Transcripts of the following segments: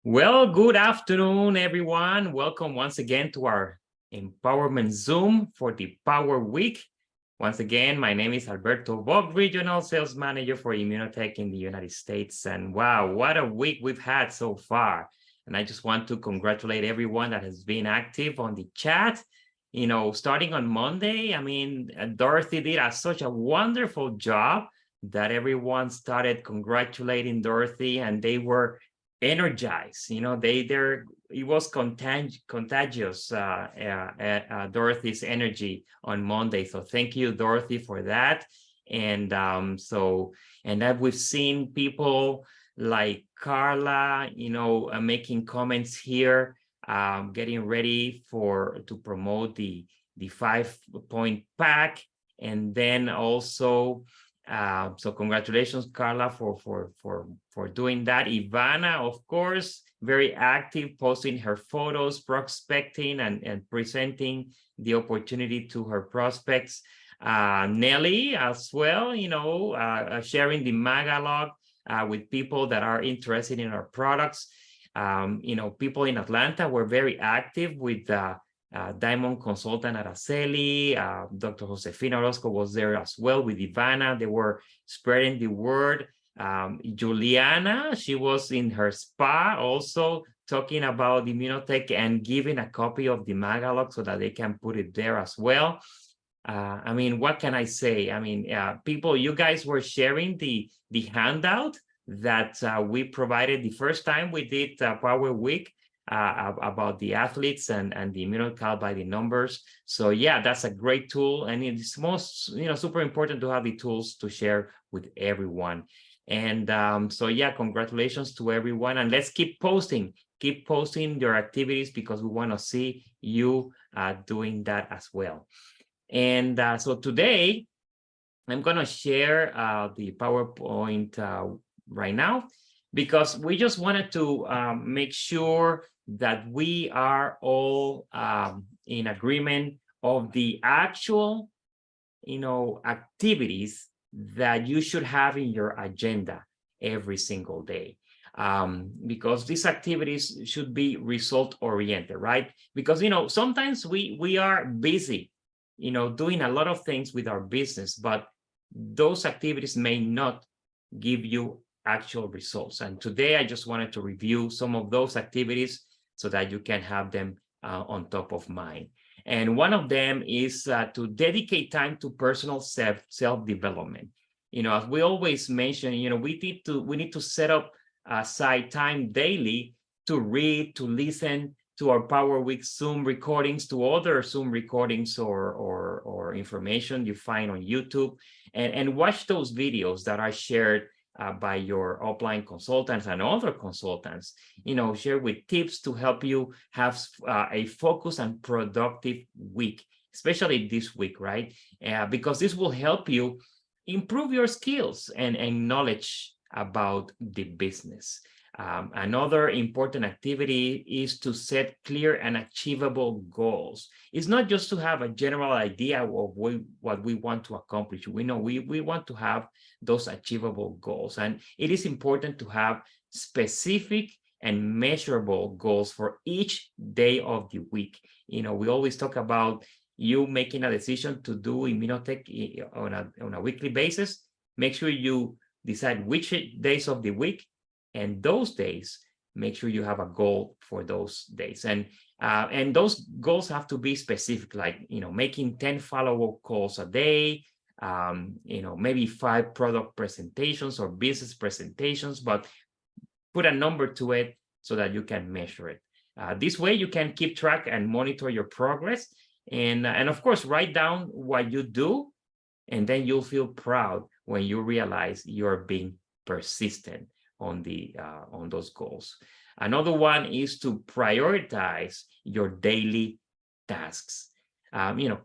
Well, good afternoon, everyone. Welcome once again to our Empowerment Zoom for the Power Week. Once again, my name is Alberto Bob, Regional Sales Manager for Immunotech in the United States. And wow, what a week we've had so far. And I just want to congratulate everyone that has been active on the chat. You know, starting on Monday, Dorothy did such a wonderful job that everyone started congratulating Dorothy, and they were energized. You know, it was contagious, Dorothy's energy on Monday. So thank you, Dorothy, for that. And that we've seen people like Carla, making comments here, getting ready to promote the 5-point pack. And then also, so congratulations, Carla, for doing that. Ivana, of course, very active, posting her photos, prospecting and presenting the opportunity to her prospects. Nelly as well, sharing the Magalog with people that are interested in our products. People in Atlanta were very active with Diamond Consultant Araceli. Dr. Josefina Orozco was there as well with Ivana. They were spreading the word. Juliana, she was in her spa also talking about Immunotech and giving a copy of the Magalog so that they can put it there as well. What can I say? People, you guys were sharing the handout that we provided the first time we did Power Week about the athletes and the immunocal by the numbers. So yeah, that's a great tool, and it's most super important to have the tools to share with everyone. And so yeah, congratulations to everyone, and let's keep posting your activities because we want to see you doing that as well. And so today I'm going to share the PowerPoint right now, because we just wanted to make sure that we are all in agreement of the actual, activities that you should have in your agenda every single day. Because these activities should be result oriented, right? Because, sometimes we are busy, doing a lot of things with our business, but those activities may not give you actual results. And today I just wanted to review some of those activities so that you can have them on top of mind. And one of them is to dedicate time to personal self-development. As we always mention, we need to set up aside time daily to read, to listen to our Power Week Zoom recordings, to other Zoom recordings or information you find on YouTube, and watch those videos that are shared by your offline consultants and other consultants, share with tips to help you have a focused and productive week, especially this week, right? Because this will help you improve your skills and knowledge about the business. Another important activity is to set clear and achievable goals. It's not just to have a general idea of what we want to accomplish. We know we want to have those achievable goals. And it is important to have specific and measurable goals for each day of the week. We always talk about you making a decision to do Immunotech on a weekly basis. Make sure you decide which days of the week, and those days, make sure you have a goal for those days. And those goals have to be specific, like, making 10 follow-up calls a day, maybe 5 product presentations or business presentations, but put a number to it so that you can measure it. This way you can keep track and monitor your progress. And of course, write down what you do, and then you'll feel proud when you realize you're being persistent on those goals. Another one is to prioritize your daily tasks.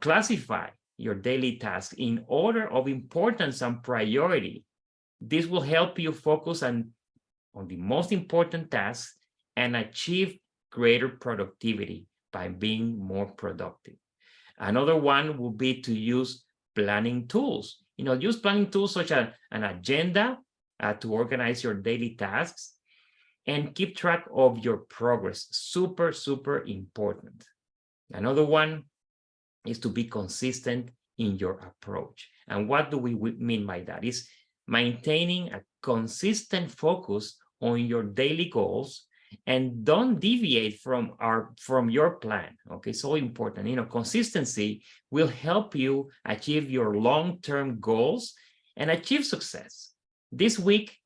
Classify your daily tasks in order of importance and priority. This will help you focus on the most important tasks and achieve greater productivity by being more productive. Another one will be to use planning tools. Use planning tools such as an agenda to organize your daily tasks, and keep track of your progress. Super, super important. Another one is to be consistent in your approach. And what do we mean by that? Is maintaining a consistent focus on your daily goals and don't deviate from your plan. Okay, so important. Consistency will help you achieve your long-term goals and achieve success. This week,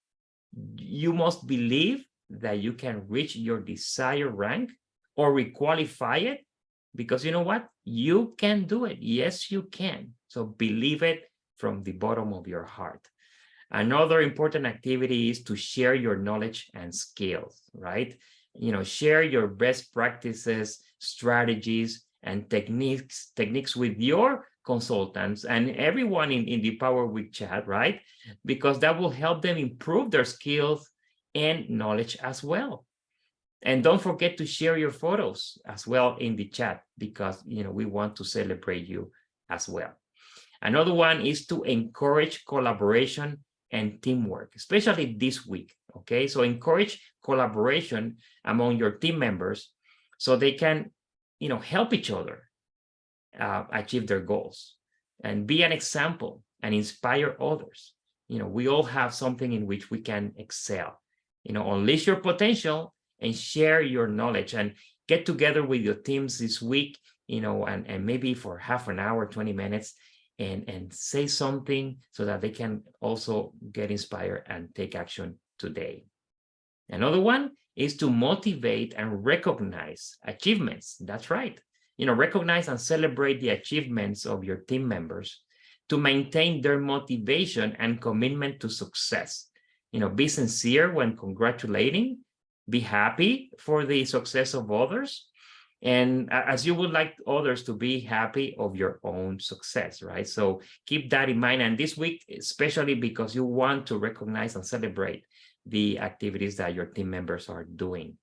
you must believe that you can reach your desired rank or requalify it, because you know what? You can do it. Yes, you can. So believe it from the bottom of your heart. Another important activity is to share your knowledge and skills, right? Share your best practices, strategies, and techniques with your consultants and everyone in the Power Week chat, right? Because that will help them improve their skills and knowledge as well. And don't forget to share your photos as well in the chat, because we want to celebrate you as well. Another one is to encourage collaboration and teamwork, especially this week. Okay, so encourage collaboration among your team members so they can help each other achieve their goals, and be an example and inspire others. We all have something in which we can excel. Unleash your potential and share your knowledge, and get together with your teams this week, and maybe for half an hour, 20 minutes, and say something so that they can also get inspired and take action today. Another one is to motivate and recognize achievements. That's right. Recognize and celebrate the achievements of your team members to maintain their motivation and commitment to success. Be sincere when congratulating, be happy for the success of others, and as you would like others to be happy of your own success, right? So keep that in mind. And this week, especially because you want to recognize and celebrate the activities that your team members are doing.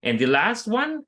And the last one,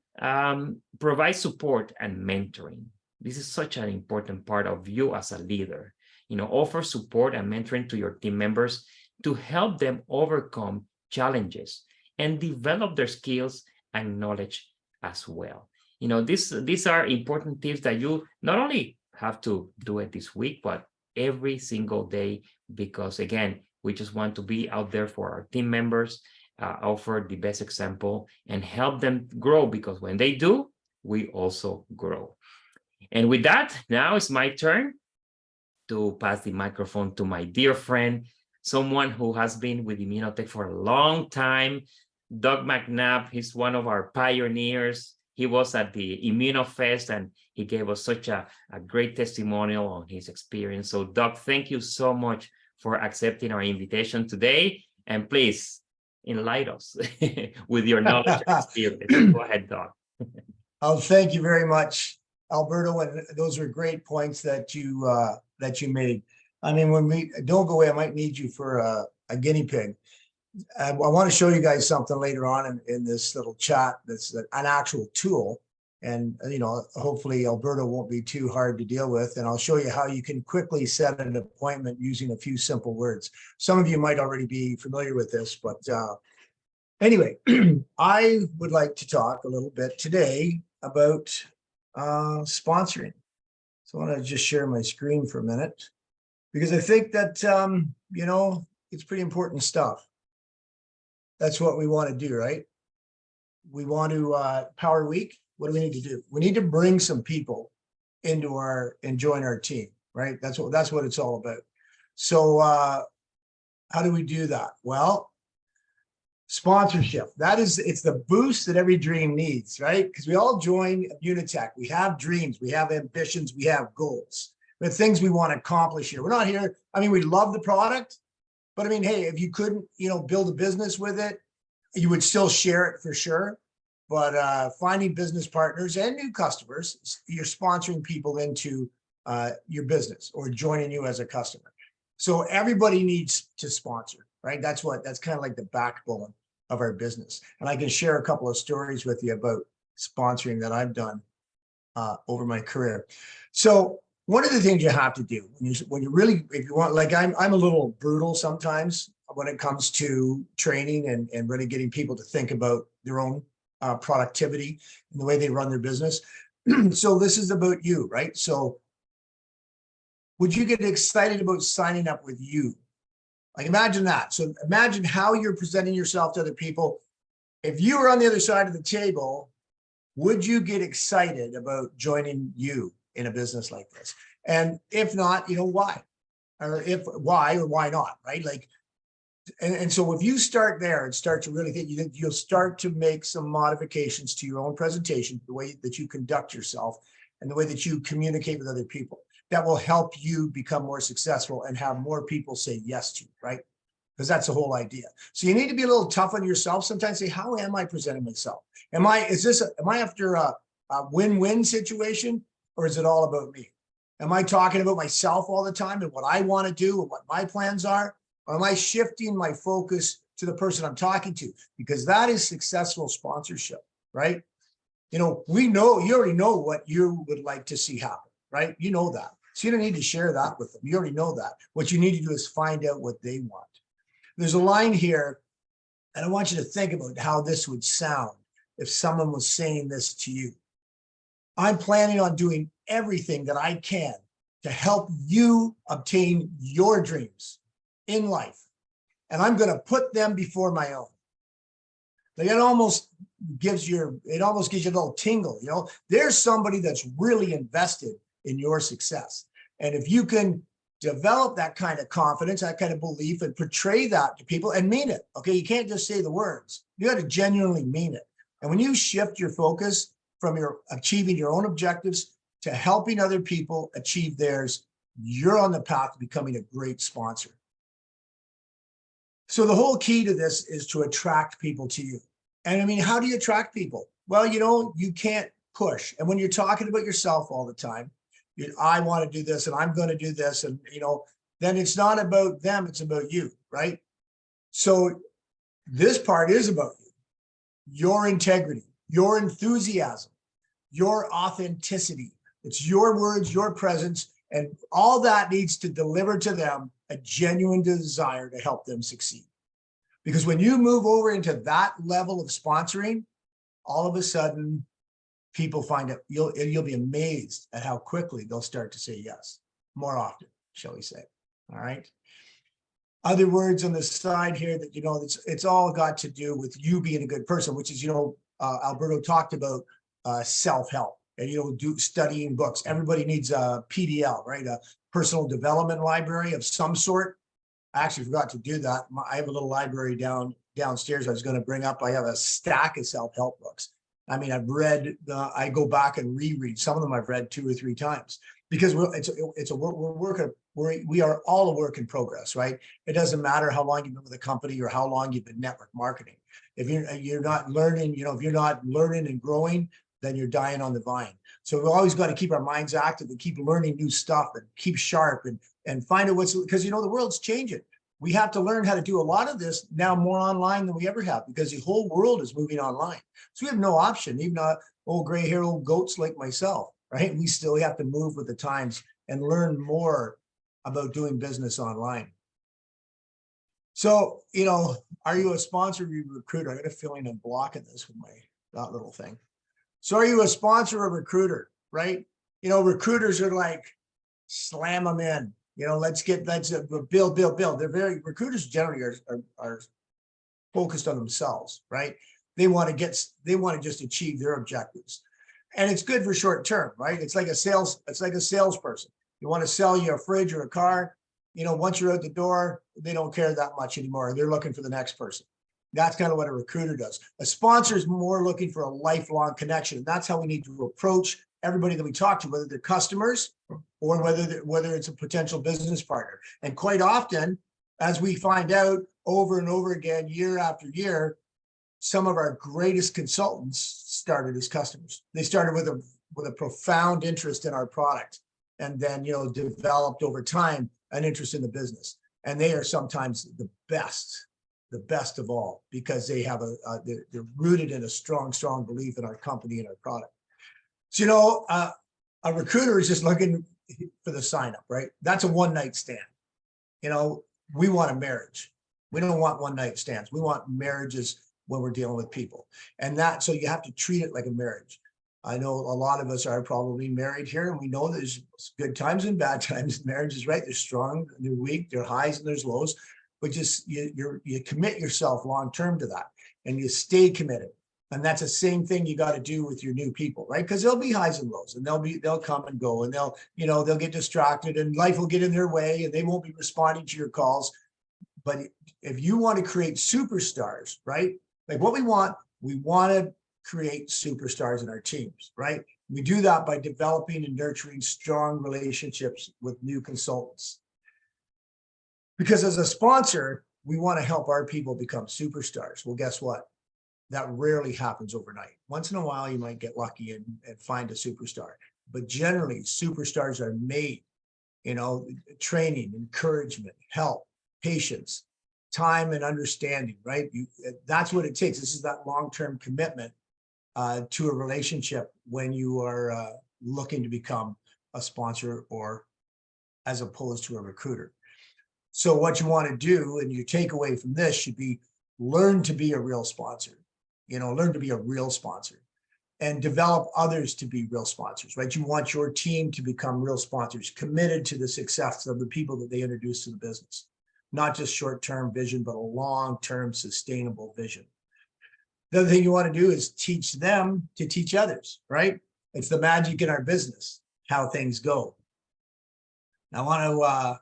provide support and mentoring. This is such an important part of you as a leader. Offer support and mentoring to your team members to help them overcome challenges and develop their skills and knowledge as well. These are important tips that you not only have to do it this week, but every single day, because again, we just want to be out there for our team members, offer the best example and help them grow, because when they do, we also grow. And with that, now it's my turn to pass the microphone to my dear friend, someone who has been with Immunotech for a long time, Doug MacNab. He's one of our pioneers. He was at the ImmunoFest and he gave us such a great testimonial on his experience. So Doug, thank you so much for accepting our invitation today. And please enlighten us with your knowledge and experience. Go ahead, Doug. Oh, thank you very much, Alberto. And those are great points that you made. I mean, when we don't go away, I might need you for a guinea pig. I want to show you guys something later on in this little chat. That's an actual tool, and hopefully Alberto won't be too hard to deal with. And I'll show you how you can quickly set an appointment using a few simple words. Some of you might already be familiar with this, but anyway, I would like to talk a little bit today about sponsoring. So I want to just share my screen for a minute, because I think that it's pretty important stuff. That's what we want to do, right? We want to Power Week. What do we need to do? We need to bring some people into and join our team, right? That's what it's all about. So how do we do that? Well, sponsorship. It's the boost that every dream needs, right? Because we all join Immunotech. We have dreams, we have ambitions, we have goals. We have things we want to accomplish here. We're not here. I mean, we love the product, but I mean, hey, if you couldn't, build a business with it, you would still share it for sure. But finding business partners and new customers, you're sponsoring people into your business or joining you as a customer. So everybody needs to sponsor, right? That's kind of like the backbone of our business. And I can share a couple of stories with you about sponsoring that I've done over my career. So one of the things you have to do when you really, if you want, like I'm a little brutal sometimes when it comes to training and really getting people to think about their own productivity and the way they run their business. So this is about you, right? So would you get excited about signing up with you? Like imagine that. So imagine how you're presenting yourself to other people. If you were on the other side of the table, would you get excited about joining you in a business like this? And if not, why? Or if why or why not, right? Like, and so if you start there and start to really think, you'll start to make some modifications to your own presentation, the way that you conduct yourself and the way that you communicate with other people, that will help you become more successful and have more people say yes to you, right? Because that's the whole idea. So you need to be a little tough on yourself sometimes. Say, how am I presenting myself? Am I after a win-win situation, or is it all about me? Am I talking about myself all the time and what I want to do and what my plans are? Or am I shifting my focus to the person I'm talking to? Because that is successful sponsorship, right? We know, you already know what you would like to see happen, right? You know that. So you don't need to share that with them. You already know that. What you need to do is find out what they want. There's a line here, and I want you to think about how this would sound if someone was saying this to you. I'm planning on doing everything that I can to help you obtain your dreams in life. And I'm going to put them before my own. Like it almost gives you a little tingle, there's somebody that's really invested in your success. And if you can develop that kind of confidence, that kind of belief, and portray that to people and mean it. Okay. You can't just say the words. You got to genuinely mean it. And when you shift your focus from your achieving your own objectives to helping other people achieve theirs, you're on the path to becoming a great sponsor. So the whole key to this is to attract people to you. And I mean, how do you attract people? Well, you can't push. And when you're talking about yourself all the time, I want to do this and I'm going to do this. And, then it's not about them. It's about you, right? So this part is about you, your integrity, your enthusiasm, your authenticity. It's your words, your presence, and all that needs to deliver to them a genuine desire to help them succeed. Because when you move over into that level of sponsoring, all of a sudden, people find out, you'll be amazed at how quickly they'll start to say yes, more often, shall we say. All right. Other words on the side here that, it's all got to do with you being a good person, which is, Alberto talked about self-help and, studying books. Everybody needs a PDL, right? A personal development library of some sort. I actually forgot to do that. I have a little library downstairs I was going to bring up. I have a stack of self-help books. I mean, I've read, I go back and reread. Some of them I've read 2 or 3 times because we are all a work in progress, right? It doesn't matter how long you've been with a company or how long you've been network marketing. If you're not learning, if you're not learning and growing, then you're dying on the vine. So we've always got to keep our minds active and keep learning new stuff and keep sharp and find out because the world's changing. We have to learn how to do a lot of this now more online than we ever have because the whole world is moving online. So we have no option, even old gray hair, old goats like myself, right? We still have to move with the times and learn more about doing business online. So, are you a sponsor or recruiter? I got a feeling I'm blocking this with that little thing. So are you a sponsor or recruiter, right? Recruiters are like, slam them in. Let's build. Recruiters generally are focused on themselves, right? They want to just achieve their objectives. And it's good for short term, right? It's like a salesperson. You want to sell you a fridge or a car, once you're out the door, they don't care that much anymore. They're looking for the next person. That's kind of what a recruiter does. A sponsor is more looking for a lifelong connection. And that's how we need to approach everybody that we talk to, whether they're customers or whether it's a potential business partner. And quite often, as we find out over and over again, year after year, some of our greatest consultants started as customers. They started with a profound interest in our product and then, developed over time an interest in the business. And they are sometimes the best of all, because they have they're rooted in a strong belief in our company and our product. So, a recruiter is just looking for the sign up, right? That's a one-night stand. We want a marriage. We don't want one night stands. We want marriages when we're dealing with people. And so you have to treat it like a marriage. I know a lot of us are probably married here, and we know there's good times and bad times in marriages, right? They're strong, they're weak, they're highs and there's lows, but just you commit yourself long-term to that, and you stay committed. And that's the same thing you got to do with your new people, right? Because there'll be highs and lows, and they'll come and go, and they'll get distracted, and life will get in their way, and they won't be responding to your calls. But if you want to create superstars, right? Like what we want to create superstars in our teams, right? We do that by developing and nurturing strong relationships with new consultants. Because as a sponsor, we want to help our people become superstars. Well, guess what? That rarely happens overnight. Once in a while, you might get lucky and find a superstar. But generally, superstars are made, training, encouragement, help, patience, time, and understanding, right? That's what it takes. This is that long-term commitment to a relationship when you are looking to become a sponsor, or as opposed to a recruiter. So what you want to do, and your takeaway from this should be, learn to be a real sponsor, learn to be a real sponsor, and develop others to be real sponsors, right? You want your team to become real sponsors, committed to the success of the people that they introduce to the business, not just short-term vision, but a long-term sustainable vision. The other thing you want to do is teach them to teach others, right? It's the magic in our business, how things go. Now, I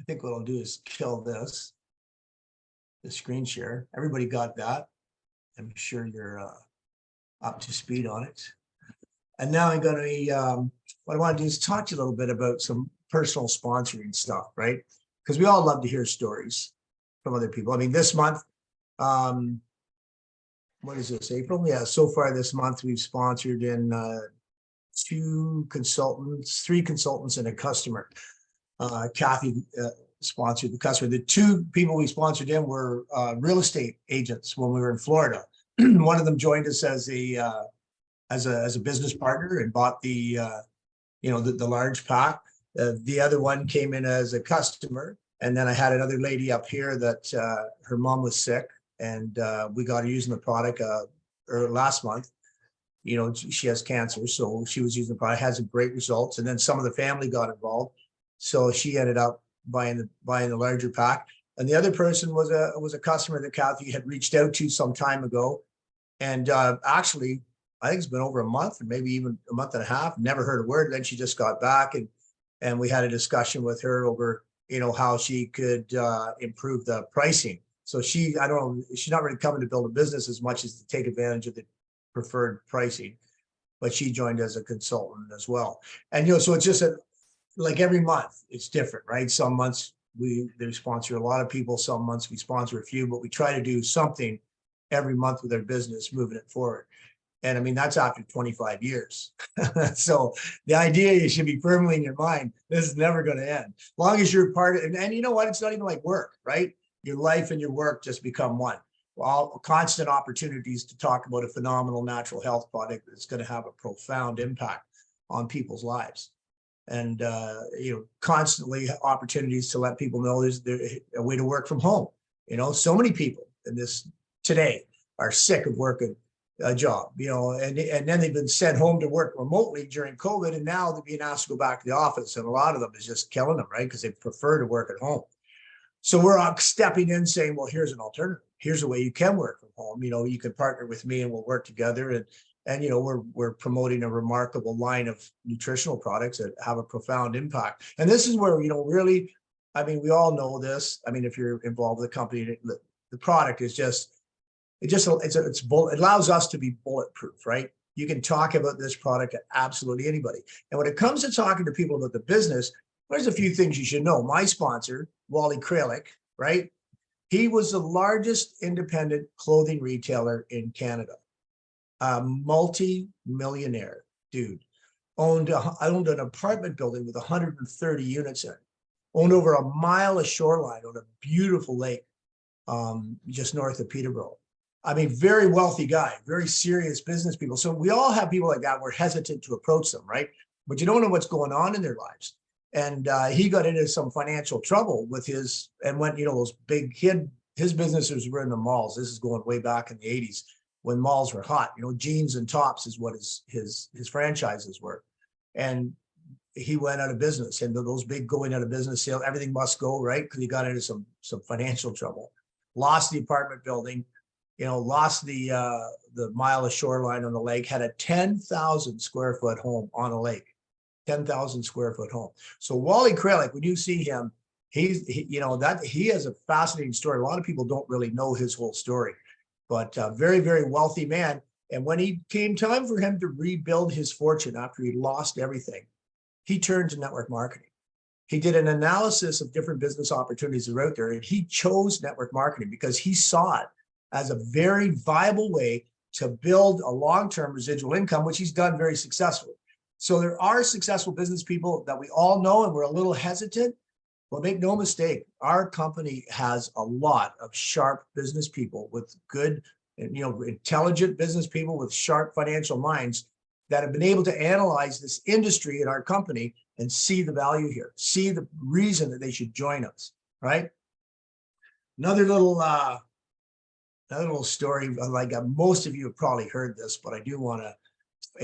think what I'll do is kill the screen share. Everybody got that? I'm sure you're up to speed on it. And now I'm going to, what I want to do is talk to you a little bit about some personal sponsoring stuff, right? Because we all love to hear stories from other people. I mean, this month, what is this, April? Yeah, so far this month, we've sponsored in three consultants and a customer. Kathy sponsored the customer. The two people we sponsored in were real estate agents when we were in Florida. One of them joined us as a business partner and bought the large pack. The other one came in as a customer, and then I had another lady up here that her mom was sick, and we got her using the product last month. She has cancer, so she was using the product, has some great results, and then some of the family got involved, so she ended up buying the larger pack. And the other person was a customer that Kathy had reached out to some time ago, and actually, I think it's been over a month, and maybe even a month and a half. Never heard a word. Then she just got back, and we had a discussion with her over how she could improve the pricing. So she's not really coming to build a business as much as to take advantage of the preferred pricing, but she joined as a consultant as well. And so it's just like every month it's different, right? Some months they sponsor a lot of people, some months we sponsor a few, but we try to do something every month with our business, moving it forward. And I mean, that's after 25 years. So the idea, you should be firmly in your mind, this is never going to end. As long as you're part of it. And you know what? It's not even like work, right? Your life and your work just become one. All constant opportunities to talk about a phenomenal natural health product that's going to have a profound impact on people's lives. And, constantly opportunities to let people know there's a way to work from home. So many people in this today are sick of working a job, and then they've been sent home to work remotely during COVID, and now they're being asked to go back to the office, and a lot of them is just killing them, right? Because they prefer to work at home. So we're stepping in saying, well, here's an alternative. Here's a way you can work from home. You can partner with me and we'll work together. And we're promoting a remarkable line of nutritional products that have a profound impact. And this is where, really, I mean, we all know this. I mean, if you're involved with the company, the product is it allows us to be bulletproof, right? You can talk about this product to absolutely anybody. And when it comes to talking to people about the business, there's a few things you should know. My sponsor, Wally Kralik, right? He was the largest independent clothing retailer in Canada. A multi-millionaire dude. Owned an apartment building with 130 units in it. Owned over a mile of shoreline on a beautiful lake just north of Peterborough. I mean, very wealthy guy, very serious business people. So we all have people like that. We're hesitant to approach them, right? But you don't know what's going on in their lives. And he got into some financial trouble with his, and went, those big his businesses were in the malls. This is going way back in the 80s when malls were hot. Jeans and tops is what his franchises were. And he went out of business, and those big going out of business sale, everything must go, right? Because he got into some financial trouble, lost the apartment building, lost the mile of shoreline on the lake, had a 10,000 square foot home on a lake, 10,000 square foot home. So Wally Kralik, when you see him, he has a fascinating story. A lot of people don't really know his whole story, but very, very wealthy man. And when he came time for him to rebuild his fortune after he lost everything, he turned to network marketing. He did an analysis of different business opportunities that are out there, and he chose network marketing because he saw it as a very viable way to build a long-term residual income, which he's done very successfully. So there are successful business people that we all know, and we're a little hesitant. Well, make no mistake, our company has a lot of sharp business people with good, intelligent business people with sharp financial minds that have been able to analyze this industry in our company and see the value here, see the reason that they should join us, right? Another little story, like most of you have probably heard this, but I do want to,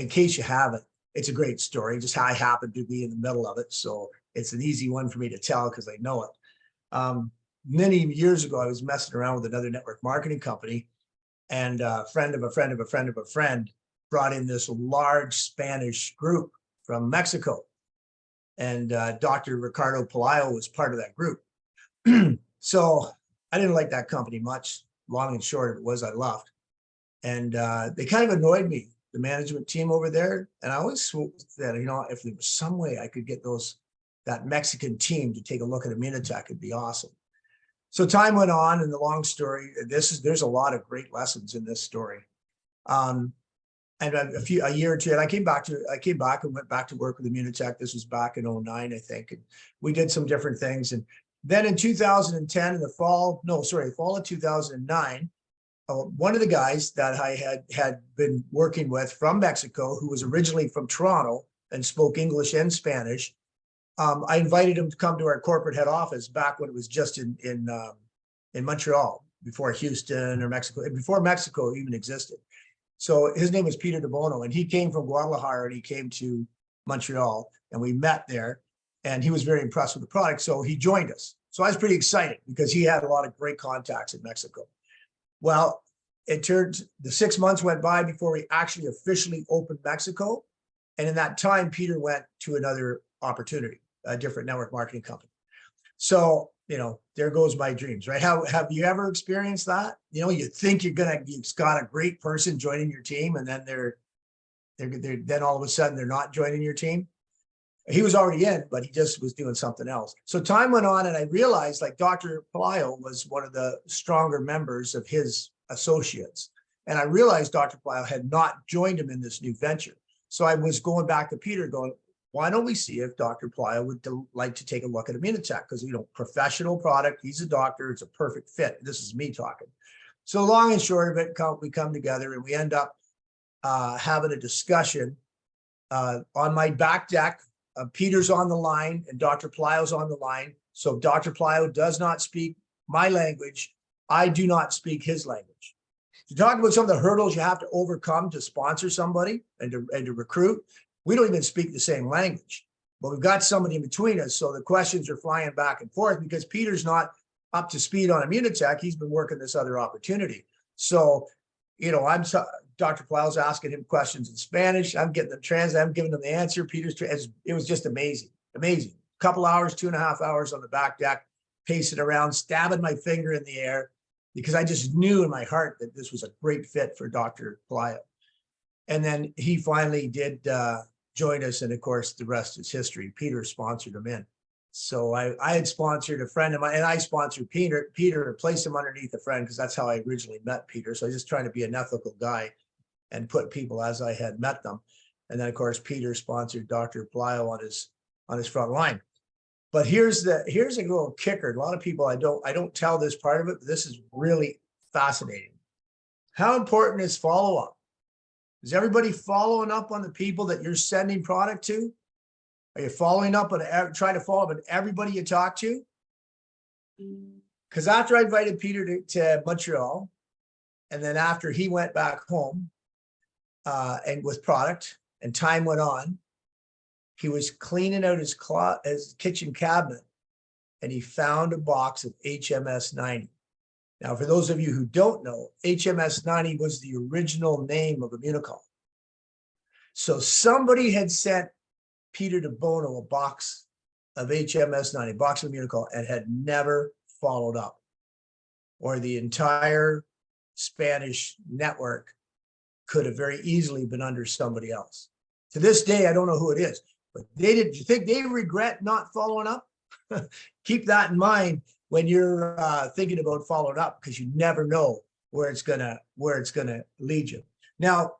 in case you haven't, it's a great story. Just how I happened to be in the middle of it. So it's an easy one for me to tell because I know it. Many years ago, I was messing around with another network marketing company, and a friend of a friend of a friend of a friend brought in this large Spanish group from Mexico. And Dr. Ricardo Pelayo was part of that group. So I didn't like that company much. Long and short of it was I left. And they kind of annoyed me, the management team over there. And I always said, if there was some way I could get that Mexican team to take a look at Immunotech, it'd be awesome. So time went on, and the long story, there's a lot of great lessons in this story. And a year or two, and I came back and went back to work with Immunotech. This was back in 2009, I think. And we did some different things. And then in 2010, in the fall of 2009, one of the guys that I had been working with from Mexico, who was originally from Toronto and spoke English and Spanish, I invited him to come to our corporate head office back when it was just in Montreal, before Houston or Mexico, before Mexico even existed. So his name was Peter De Bono, and he came from Guadalajara, and he came to Montreal, and we met there, and he was very impressed with the product. So he joined us. So I was pretty excited because he had a lot of great contacts in Mexico. Well, the 6 months went by before we actually officially opened Mexico. And in that time, Peter went to another opportunity, a different network marketing company. So, there goes my dreams, right? Have you ever experienced that? You think you've got a great person joining your team, and then then all of a sudden they're not joining your team. He was already in, but he just was doing something else. So time went on, and I realized, like, Dr. Pelayo was one of the stronger members of his associates. And I realized Dr. Pelayo had not joined him in this new venture. So I was going back to Peter going, why don't we see if Dr. Pelayo would like to take a look at Immunotech? Because, professional product, he's a doctor, it's a perfect fit. This is me talking. So long and short of it, we come together, and we end up having a discussion on my back deck. Peter's on the line and Dr. Pelayo's on the line. So Dr. Pelayo does not speak my language. I do not speak his language. To talk about some of the hurdles you have to overcome to sponsor somebody and to recruit, we don't even speak the same language, but we've got somebody in between us. So the questions are flying back and forth because Peter's not up to speed on Immunotech. He's been working this other opportunity. So, Dr. Pelayo's asking him questions in Spanish. I'm getting them translated. I'm giving them the answer. It was just amazing. A couple hours, 2.5 hours on the back deck, pacing around, stabbing my finger in the air because I just knew in my heart that this was a great fit for Dr. Pelayo. And then he finally did join us. And of course, the rest is history. Peter sponsored him in. So I had sponsored a friend of mine, and I sponsored Peter. Peter placed him underneath a friend because that's how I originally met Peter. So I was just trying to be an ethical guy and put people as I had met them. And then of course, Peter sponsored Dr. Pelayo on his front line. But here's a little kicker. A lot of people, I don't tell this part of it, but this is really fascinating. How important is follow-up? Is everybody following up on the people that you're sending product to? Are you following up on, trying to follow up on everybody you talk to? Because after I invited Peter to Montreal, and then after he went back home, and with product, and time went on, he was cleaning out his kitchen cabinet, and he found a box of HMS 90. Now, for those of you who don't know, HMS 90 was the original name of Immunicol. So somebody had sent Peter de Bono a box of HMS 90, box of Immunicol, and had never followed up, or the entire Spanish network could have very easily been under somebody else. To this day, I don't know who it is, but they did. You think they regret not following up? Keep that in mind when you're thinking about following up, because you never know where it's gonna lead you. Now,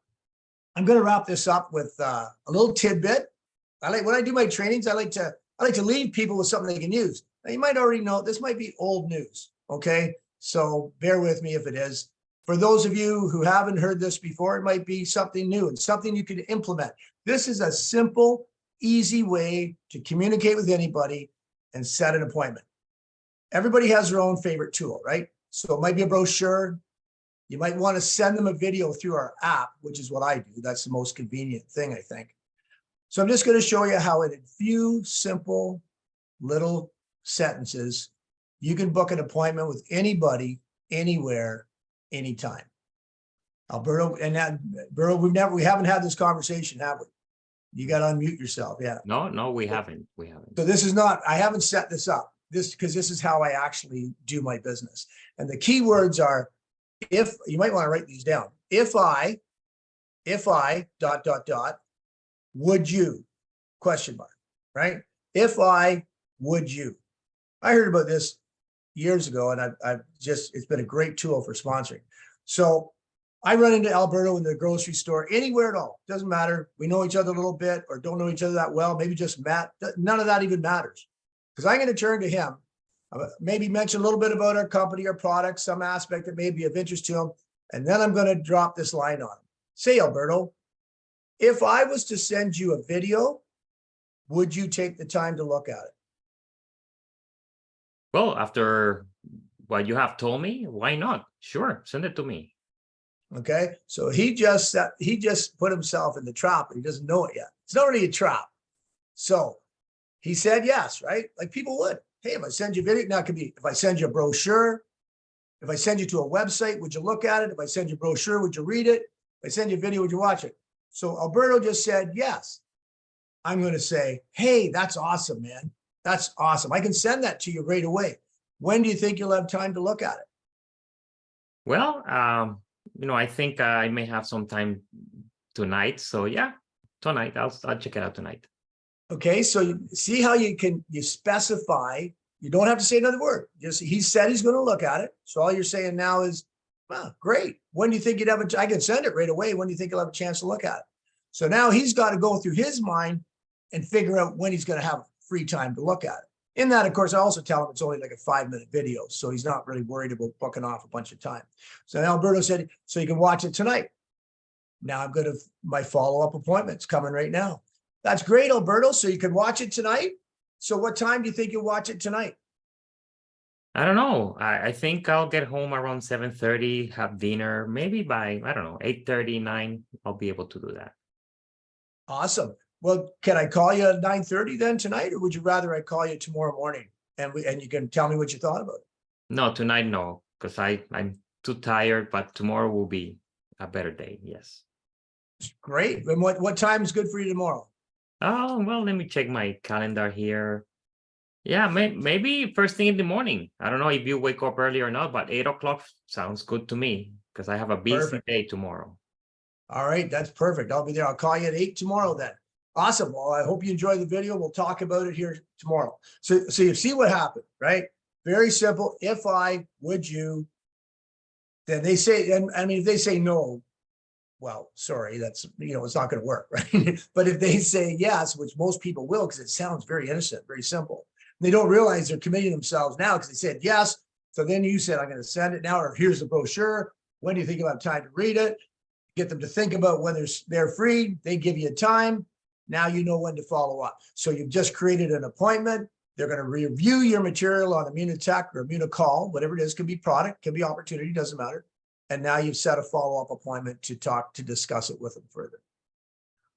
I'm gonna wrap this up with a little tidbit. When I do my trainings, I like to leave people with something they can use. Now, you might already know this might be old news, okay? So bear with me if it is. For those of you who haven't heard this before, it might be something new and something you can implement. This is a simple, easy way to communicate with anybody and set an appointment. Everybody has their own favorite tool, right? So it might be a brochure. You might want to send them a video through our app, which is what I do. That's the most convenient thing, I think. So I'm just going to show you how in a few simple little sentences, you can book an appointment with anybody, anywhere, anytime. Alberto, and that, Alberto, we haven't had this conversation, have we? You got to unmute yourself. Yeah. No, we haven't. We haven't. So this is not, I haven't set this up, because this is how I actually do my business. And the key words are, if, you might want to write these down. If I, would you, question mark, right? If I, would you. I heard about this years ago, and I've just, it's been a great tool for sponsoring. So I run into Alberto in the grocery store, anywhere at all. Doesn't matter. We know each other a little bit or don't know each other that well. Maybe just met. None of that even matters. Because I'm going to turn to him, maybe mention a little bit about our company, our products, some aspect that may be of interest to him. And then I'm going to drop this line on him. Say, Alberto, if I was to send you a video, would you take the time to look at it? Well, after what you have told me, why not? Sure, send it to me. Okay, so he just put himself in the trap, and he doesn't know it yet. It's not really a trap. So he said yes, right? Like people would. Hey, if I send you a video, now it could be if I send you a brochure, if I send you to a website, would you look at it? If I send you a brochure, would you read it? If I send you a video, would you watch it? So Alberto just said yes. I'm going to say, hey, that's awesome, man. That's awesome. I can send that to you right away. When do you think you'll have time to look at it? Well, I think I may have some time tonight. So yeah, tonight, I'll check it out tonight. Okay, so you see how you specify. You don't have to say another word. Just he said he's going to look at it. So all you're saying now is, well, great. When do you think you'd have I can send it right away. When do you think you'll have a chance to look at it? So now he's got to go through his mind and figure out when he's going to have free time to look at it. In that, of course, I also tell him it's only like a 5-minute video. So he's not really worried about booking off a bunch of time. So Alberto said, so you can watch it tonight. Now I'm going to, my follow-up appointment's coming right now. That's great, Alberto. So you can watch it tonight. So what time do you think you'll watch it tonight? I don't know. I think I'll get home around 7:30, have dinner. Maybe by, I don't know, 8:30, 9, I'll be able to do that. Awesome. Well, can I call you at 9:30 then tonight, or would you rather I call you tomorrow morning and you can tell me what you thought about it? No, tonight, no, because I'm too tired, but tomorrow will be a better day. Yes. Great. And what time is good for you tomorrow? Oh, well, let me check my calendar here. Yeah, maybe first thing in the morning. I don't know if you wake up early or not, but 8 o'clock sounds good to me because I have a busy day tomorrow. All right, that's perfect. I'll be there. I'll call you at 8 tomorrow then. Awesome. Well, I hope you enjoy the video. We'll talk about it here tomorrow. So you see what happened, right? Very simple. If I, would you, then they say, and I mean, if they say no, well, sorry, that's, it's not going to work, right? But if they say yes, which most people will, because it sounds very innocent, very simple, they don't realize they're committing themselves now because they said yes. So then you said, I'm going to send it now, or here's the brochure. When do you think you'll have time to read it? Get them to think about when they're free. They give you a time. Now you know when to follow up. So you've just created an appointment. They're going to review your material on Immunotech or Immunocall, whatever it is, can be product, can be opportunity, doesn't matter. And now you've set a follow-up appointment to discuss it with them further.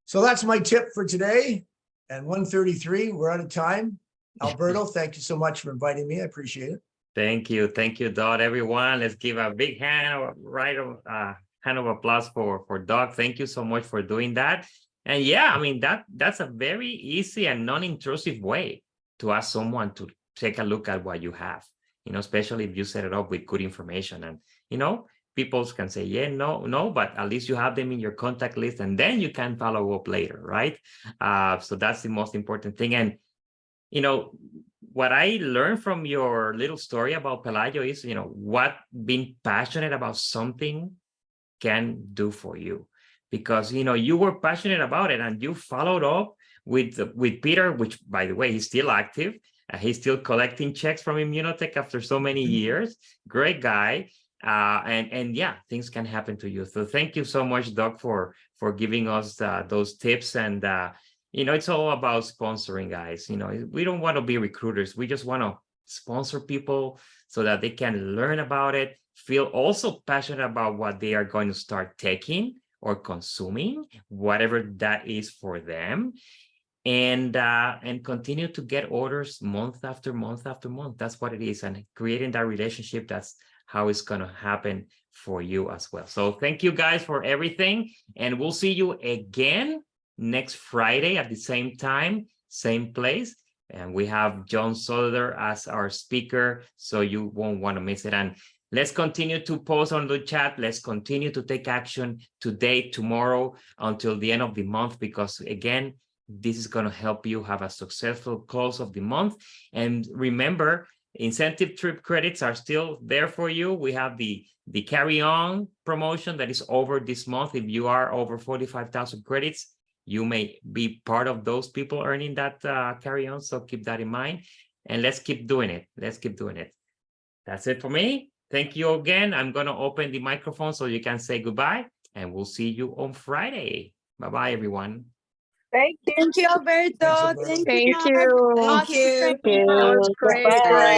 So that's my tip for today. And 1:33, we're out of time. Alberto, thank you so much for inviting me. I appreciate it. Thank you, Doug. Everyone, let's give a big hand of applause for Doug. Thank you so much for doing that. And yeah, I mean that's a very easy and non-intrusive way to ask someone to take a look at what you have. Especially if you set it up with good information, and people can say yeah, no, but at least you have them in your contact list, and then you can follow up later, right? So that's the most important thing. And what I learned from your little story about Pelayo is, what being passionate about something can do for you, because, you were passionate about it and you followed up with Peter, which, by the way, he's still active. He's still collecting checks from Immunotech after so many years. Great guy. And yeah, things can happen to you. So thank you so much, Doc, for giving us those tips. And it's all about sponsoring, guys. We don't want to be recruiters. We just want to sponsor people so that they can learn about it, feel also passionate about what they are going to start taking or consuming, whatever that is for them, and continue to get orders month after month after month. That's what it is. And creating that relationship, that's how it's going to happen for you as well. So thank you guys for everything. And we'll see you again next Friday at the same time, same place. And we have John Soder as our speaker, so you won't want to miss it. And let's continue to post on the chat. Let's continue to take action today, tomorrow, until the end of the month, because again, this is going to help you have a successful close of the month. And remember, incentive trip credits are still there for you. We have the carry on promotion that is over this month. If you are over 45,000 credits, you may be part of those people earning that carry on. So keep that in mind, and let's keep doing it. Let's keep doing it. That's it for me. Thank you again. I'm going to open the microphone so you can say goodbye, and we'll see you on Friday. Bye-bye, everyone. Thank you. Thank you, Alberto. Thanks, Alberto. Thank Thank you. you. Awesome Thank training. That was great. Bye.